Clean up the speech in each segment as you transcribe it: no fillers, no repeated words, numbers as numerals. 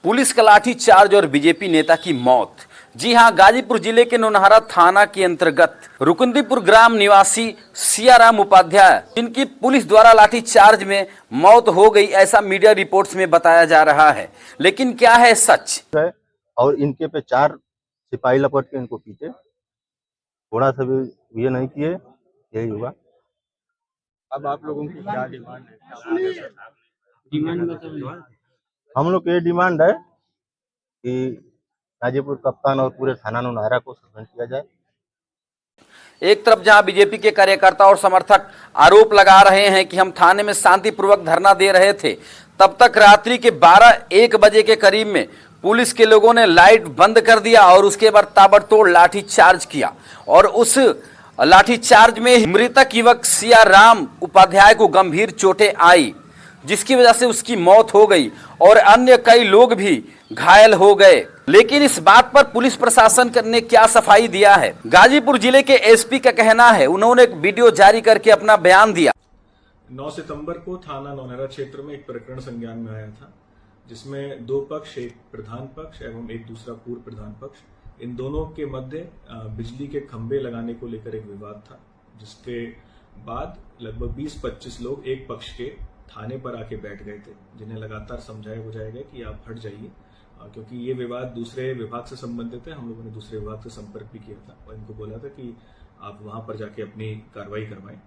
Police का लाठी charge और बीजेपी नेता की मौत। जी हां, गाजीपुर जिले के नौनहरा थाना के अंतर्गत रुकुंदीपुर ग्राम निवासी सियाराम उपाध्याय, जिनकी पुलिस द्वारा लाठी चार्ज में मौत हो गई, ऐसा मीडिया रिपोर्ट्स में बताया जा रहा है। लेकिन क्या है सच? और इनके पे 4 सिपाही लपट के इनको पीटे, थोड़ा सा भी ये नहीं किए, यही हुआ। अब आप लोगों की क्या डिमांड है? हम लोग की ये डिमांड है कि गाजीपुर कप्तान और पूरे थाना नौनहरा को सस्पेंड किया जाए। एक तरफ जहां बीजेपी के कार्यकर्ता और समर्थक आरोप लगा रहे हैं कि हम थाने में शांतिपूर्वक धरना दे रहे थे, तब तक रात्रि के 12-1 बजे के करीब में पुलिस के लोगों ने लाइट बंद कर दिया और उसके बाद ताबड़तोड़ लाठी चार्ज किया और उस लाठी चार्ज में मृतक युवक सियाराम उपाध्याय को गंभीर चोटें आई, जिसकी वजह से उसकी मौत हो गई और अन्य कई लोग भी घायल हो गए। लेकिन इस बात पर पुलिस प्रशासन ने क्या सफाई दिया है? गाजीपुर जिले के एसपी का कहना है, उन्होंने एक वीडियो जारी करके अपना बयान दिया। 9 सितंबर को थाना नौनहरा क्षेत्र में एक प्रकरण संज्ञान में आया था, जिसमें 2 पक्ष, एक प्रधान पक्ष एवं एक दूसरा पूर्व प्रधान पक्ष, इन दोनों के मध्य बिजली के खंभे लगाने को लेकर एक विवाद था, जिसके बाद लगभग 20-25 लोग एक पक्ष के थाने पर आके बैठ गए थे, जिन्हें लगातार समझाया बुझाया गया कि आप हट जाइए, क्योंकि ये विवाद दूसरे विभाग से संबंधित है। हम लोगों ने दूसरे विभाग से संपर्क भी किया था और इनको बोला था कि आप वहां पर जाके अपनी कार्रवाई करवाएं।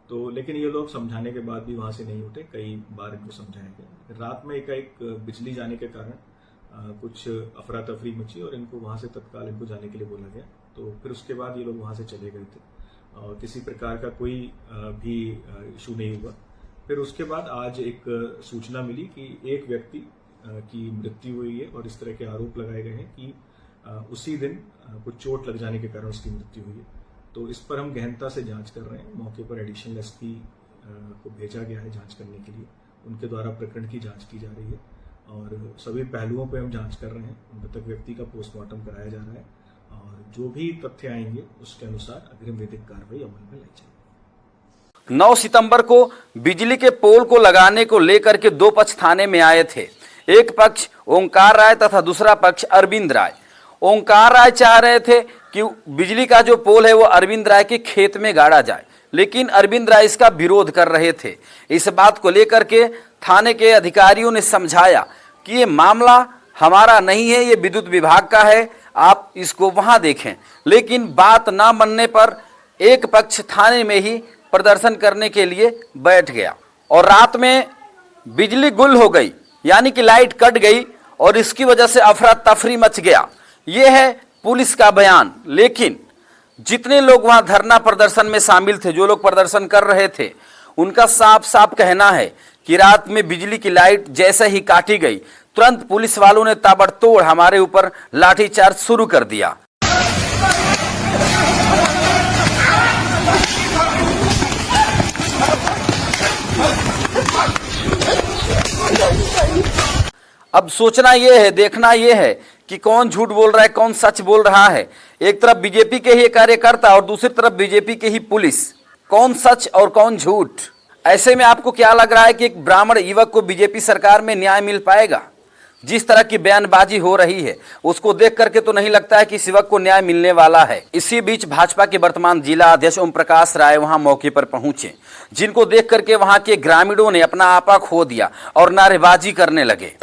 तो लेकिन ये लोग समझाने के बाद भी वहां से नहीं उठे, कई बार इनको समझाया गया। रात में एक बिजली जाने के कारण कुछ अफरा तफरी मची और इनको वहां से तत्काल इनको जाने के लिए बोला गया। तो फिर उसके बाद ये लोग वहां से चले गए थे और किसी प्रकार का कोई भी इशू नहीं हुआ। फिर उसके बाद आज एक सूचना मिली कि एक व्यक्ति की मृत्यु हुई है और इस तरह के आरोप लगाए गए हैं कि उसी दिन कुछ चोट लग जाने के कारण उसकी मृत्यु हुई है। तो इस पर हम गहनता से जांच कर रहे हैं। मौके पर एडिशनल एसपी को भेजा गया है जांच करने के लिए। उनके द्वारा प्रकरण की जांच की जा रही है और सभी पहलुओं पर हम जांच कर रहे हैं। मृतक व्यक्ति का पोस्टमार्टम कराया जा रहा है और जो भी तथ्य आएंगे उसके अनुसार अग्रिम विधिक कार्रवाई अमल में लाई जाएगी। 9 सितंबर को बिजली के पोल को लगाने को लेकर के 2 पक्ष थाने में आए थे। एक पक्ष ओंकार राय तथा दूसरा पक्ष अरविंद राय। ओंकार राय चाह रहे थे कि बिजली का जो पोल है वो अरविंद राय के खेत में गाड़ा जाए, लेकिन अरविंद राय इसका विरोध कर रहे थे। इस बात को लेकर के थाने के अधिकारियों ने समझाया कि ये मामला हमारा नहीं है, ये विद्युत विभाग का है, आप इसको वहां देखें। लेकिन बात ना मानने पर एक पक्ष थाने में ही प्रदर्शन करने के लिए बैठ गया और रात में बिजली गुल हो गई, यानी कि लाइट कट गई और इसकी वजह से अफरा तफरी मच गया। यह है पुलिस का बयान। लेकिन जितने लोग वहां धरना प्रदर्शन में शामिल थे, जो लोग प्रदर्शन कर रहे थे, उनका साफ साफ कहना है कि रात में बिजली की लाइट जैसे ही काटी गई, तुरंत पुलिस वालों ने ताबड़तोड़ हमारे ऊपर लाठीचार्ज शुरू कर दिया। अब सोचना यह है, देखना यह है कि कौन झूठ बोल रहा है, कौन सच बोल रहा है। एक तरफ बीजेपी के ही कार्यकर्ता और दूसरी तरफ बीजेपी के ही पुलिस, कौन सच और कौन झूठ? ऐसे में आपको क्या लग रहा है कि एक ब्राह्मण युवक को बीजेपी सरकार में न्याय मिल पाएगा? जिस तरह की बयानबाजी हो रही है उसको देख करके तो नहीं लगता है कि इस युवक को न्याय मिलने वाला है। इसी बीच भाजपा के वर्तमान जिला अध्यक्ष ओम प्रकाश राय वहां मौके पर पहुंचे, जिनको देख करके वहां के ग्रामीणों ने अपना आपा खो दिया और नारेबाजी करने लगे।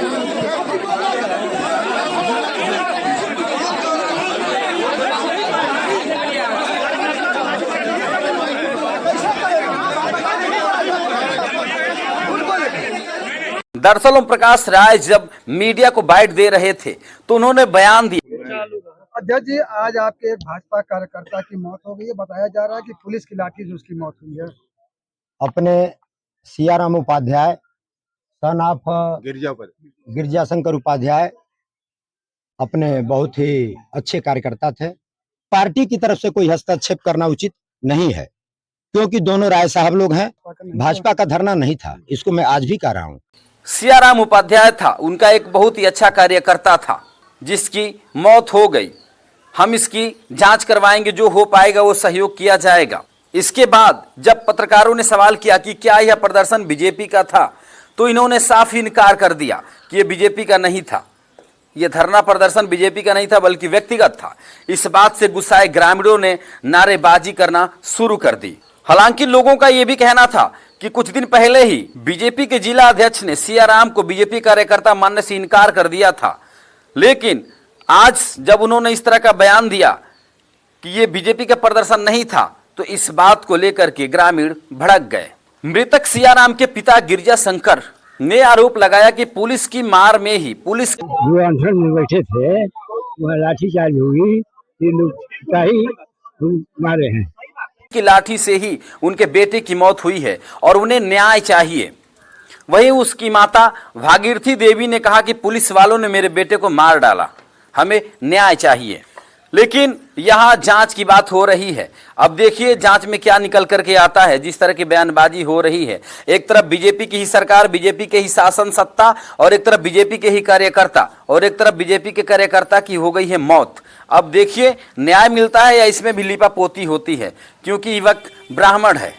दरअसल ओम प्रकाश राय जब मीडिया को बाइट दे रहे थे तो उन्होंने बयान दिया। अध्यक्ष जी, आज आपके एक भाजपा कार्यकर्ता की मौत हो गई है। बताया जा रहा है कि पुलिस की लाठी से उसकी मौत हुई है। अपने सियाराम उपाध्याय, सन ऑफ गिरजाशंकर उपाध्याय, अपने बहुत ही अच्छे कार्यकर्ता थे। पार्टी की तरफ से कोई हस्तक्षेप करना उचित नहीं है, क्योंकि दोनों राय साहब लोग हैं। भाजपा का धरना नहीं था, इसको मैं आज भी कह रहा हूँ। सियाराम उपाध्याय था, उनका एक बहुत ही अच्छा कार्यकर्ता था, जिसकी मौत हो गई। हम इसकी जांच करवाएंगे, जो हो पाएगा वो सहयोग किया जाएगा। इसके बाद जब पत्रकारों ने सवाल किया कि क्या यह प्रदर्शन बीजेपी का था, तो इन्होंने साफ इनकार कर दिया कि यह बीजेपी का नहीं था। यह धरना प्रदर्शन बीजेपी का नहीं था बल्कि व्यक्तिगत था। इस बात से गुस्साए ग्रामीणों ने नारेबाजी करना शुरू कर दी। हालांकि लोगों का यह भी कहना था कि कुछ दिन पहले ही बीजेपी के जिला अध्यक्ष ने सियाराम को बीजेपी कार्यकर्ता मानने से इनकार कर दिया था, लेकिन आज जब उन्होंने इस तरह का बयान दिया कि ये बीजेपी का प्रदर्शन नहीं था, तो इस बात को लेकर के ग्रामीण भड़क गए। मृतक सियाराम के पिता गिरजा शंकर ने आरोप लगाया कि पुलिस की मार में ही पुलिस जो अनशन में बैठे थे वह लाठीचार्ज हुई, 3 लोग मारे हैं। की लाठी से ही उनके बेटे की मौत हुई है और उन्हें न्याय चाहिए। वहीं उसकी माता भागीरथी देवी ने कहा कि पुलिस वालों ने मेरे बेटे को मार डाला, हमें न्याय चाहिए। लेकिन यहां जांच की बात हो रही है। अब देखिए जांच में क्या निकल करके आता है। जिस तरह की बयानबाजी हो रही है, एक तरफ बीजेपी की ही सरकार, बीजेपी के ही शासन सत्ता, और एक तरफ बीजेपी के ही कार्यकर्ता, और एक तरफ बीजेपी के कार्यकर्ता की हो गई है मौत। अब देखिए न्याय मिलता है या इसमें भी लीपापोती होती है, क्योंकि युवक ब्राह्मण है।